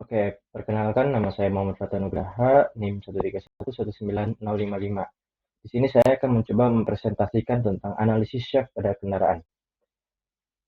Oke, perkenalkan nama saya Muhammad Fatah Nugraha, NIM 131 19055. Di sini saya akan mencoba mempresentasikan tentang analisis shaft pada kendaraan.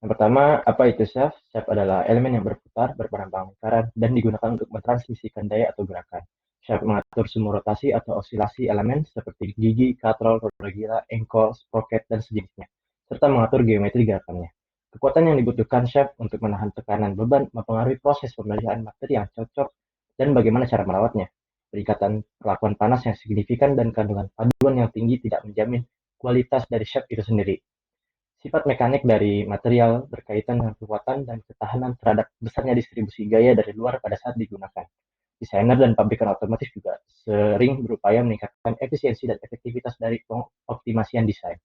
Yang pertama, apa itu shaft? Shaft adalah elemen yang berputar, berpenambang lingkaran, dan digunakan untuk mentransmisikan daya atau gerakan. Shaft mengatur semua rotasi atau osilasi elemen seperti gigi, katrol, roda gila, engkol, sprocket, dan sejenisnya, serta mengatur geometri gerakannya. Kekuatan yang dibutuhkan shaft untuk menahan tekanan beban mempengaruhi proses pemilihan materi yang cocok dan bagaimana cara merawatnya. Peningkatan perlakuan panas yang signifikan dan kandungan paduan yang tinggi tidak menjamin kualitas dari shaft itu sendiri. Sifat mekanik dari material berkaitan dengan kekuatan dan ketahanan terhadap besarnya distribusi gaya dari luar pada saat digunakan. Desainer dan pabrikan otomotif juga sering berupaya meningkatkan efisiensi dan efektivitas dari pengoptimasian desain.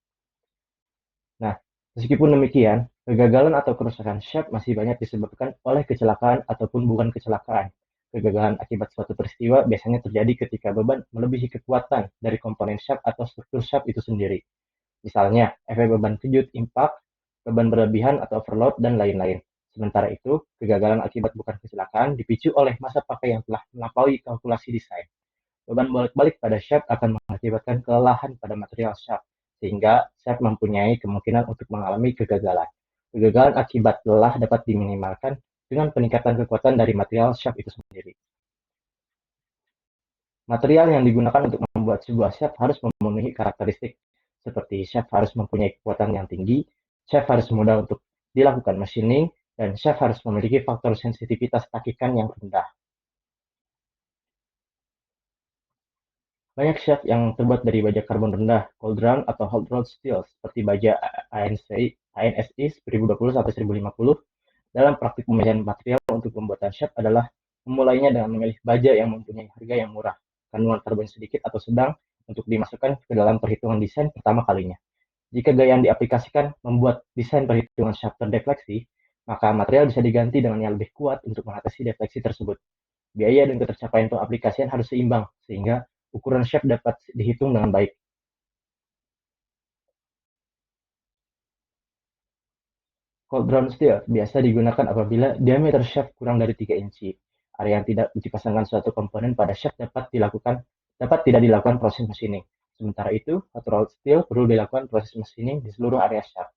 Nah, meskipun demikian, kegagalan atau kerusakan shaft masih banyak disebabkan oleh kecelakaan ataupun bukan kecelakaan. Kegagalan akibat suatu peristiwa biasanya terjadi ketika beban melebihi kekuatan dari komponen shaft atau struktur shaft itu sendiri. Misalnya, efek beban kejut, impact, beban berlebihan atau overload, dan lain-lain. Sementara itu, kegagalan akibat bukan kecelakaan dipicu oleh masa pakai yang telah melampaui kalkulasi desain. Beban bolak-balik pada shaft akan mengakibatkan kelelahan pada material shaft, sehingga shaft mempunyai kemungkinan untuk mengalami kegagalan. Kegagalan akibat lelah dapat diminimalkan dengan peningkatan kekuatan dari material shaft itu sendiri. Material yang digunakan untuk membuat sebuah shaft harus memenuhi karakteristik seperti shaft harus mempunyai kekuatan yang tinggi, shaft harus mudah untuk dilakukan machining, dan shaft harus memiliki faktor sensitivitas takikan yang rendah. Banyak shaft yang terbuat dari baja karbon rendah, cold round atau hot rolled steel, seperti baja ANSI 1020-1050. Dalam praktik pemilihan material untuk pembuatan shaft adalah memulainya dengan memilih baja yang mempunyai harga yang murah, kandungan karbon sedikit atau sedang, untuk dimasukkan ke dalam perhitungan desain pertama kalinya. Jika gaya yang diaplikasikan membuat desain perhitungan shaft terdefleksi, maka material bisa diganti dengan yang lebih kuat untuk mengatasi defleksi tersebut. Biaya dan ketercapaian pengaplikasian harus seimbang, sehingga ukuran shaft dapat dihitung dengan baik. Cold round steel biasa digunakan apabila diameter shaft kurang dari 3 inci. Area yang tidak dipasangkan suatu komponen pada shaft dapat tidak dilakukan proses machining. Sementara itu, hot rolled steel perlu dilakukan proses machining di seluruh area shaft.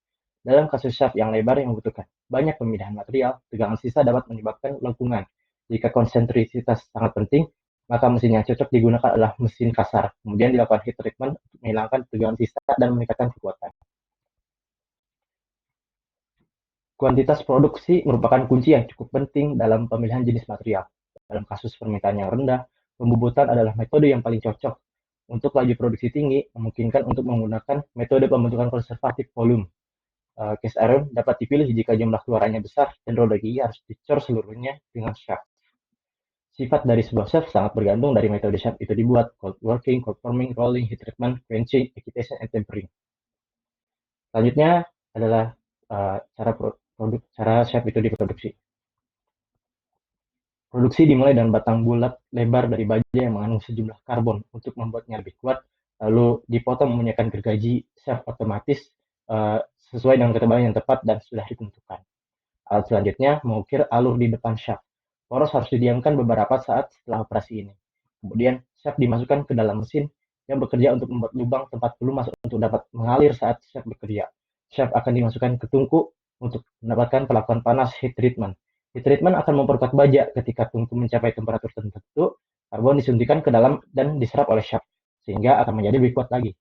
Dalam kasus shaft yang lebar yang membutuhkan banyak pemindahan material, tegangan sisa dapat menyebabkan lengkungan. Jika konsentrisitas sangat penting, maka mesin yang cocok digunakan adalah mesin kasar. Kemudian dilakukan heat treatment untuk menghilangkan tegangan sisa dan meningkatkan kekuatan. Kuantitas produksi merupakan kunci yang cukup penting dalam pemilihan jenis material. Dalam kasus permintaan yang rendah, pembubutan adalah metode yang paling cocok. Untuk laju produksi tinggi, memungkinkan untuk menggunakan metode pembentukan konservatif volume. Case iron dapat dipilih jika jumlah keluarannya besar dan roda gigi harus dicor seluruhnya dengan shaft. Sifat dari sebuah shaft sangat bergantung dari metode shaft itu dibuat: cold working, cold forming, rolling, heat treatment, quenching, agitation, and tempering. Selanjutnya adalah cara shaft itu diproduksi. Produksi dimulai dengan batang bulat lebar dari baja yang mengandung sejumlah karbon untuk membuatnya lebih kuat, lalu dipotong menggunakan gergaji shaft otomatis sesuai dengan ketebalan yang tepat dan sudah ditentukan. Alat selanjutnya mengukir alur di depan shaft. Poros harus didiamkan beberapa saat setelah operasi ini. Kemudian shaft dimasukkan ke dalam mesin yang bekerja untuk membuat lubang tempat peluru masuk untuk dapat mengalir saat shaft bekerja. Shaft akan dimasukkan ke tungku untuk mendapatkan perlakuan panas heat treatment. Heat treatment akan memperkuat baja ketika tungku mencapai temperatur tertentu, karbon disuntikan ke dalam dan diserap oleh shaft, sehingga akan menjadi lebih kuat lagi.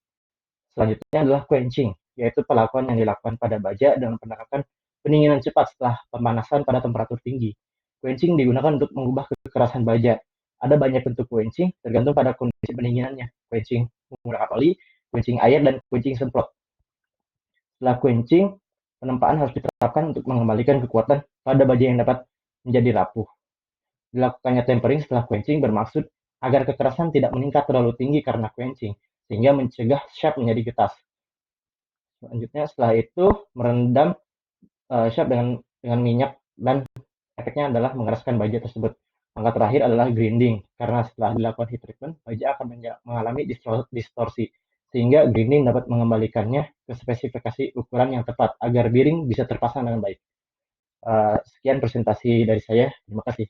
Selanjutnya adalah quenching, yaitu perlakuan yang dilakukan pada baja dengan penerapan pendinginan cepat setelah pemanasan pada temperatur tinggi. Quenching digunakan untuk mengubah kekerasan baja. Ada banyak bentuk quenching tergantung pada kondisi pendinginannya. Quenching menggunakan oli, quenching air, dan quenching semprot. Setelah quenching, penempaan harus diterapkan untuk mengembalikan kekuatan pada baja yang dapat menjadi rapuh. Dilakukannya tempering setelah quenching bermaksud agar kekerasan tidak meningkat terlalu tinggi karena quenching, sehingga mencegah shaft menjadi getas. Selanjutnya setelah itu merendam shaft dengan minyak, dan efeknya adalah mengeraskan baja tersebut. Langkah terakhir adalah grinding, karena setelah dilakukan heat treatment, baja akan mengalami distorsi, sehingga grinding dapat mengembalikannya ke spesifikasi ukuran yang tepat agar bearing bisa terpasang dengan baik. Sekian presentasi dari saya. Terima kasih.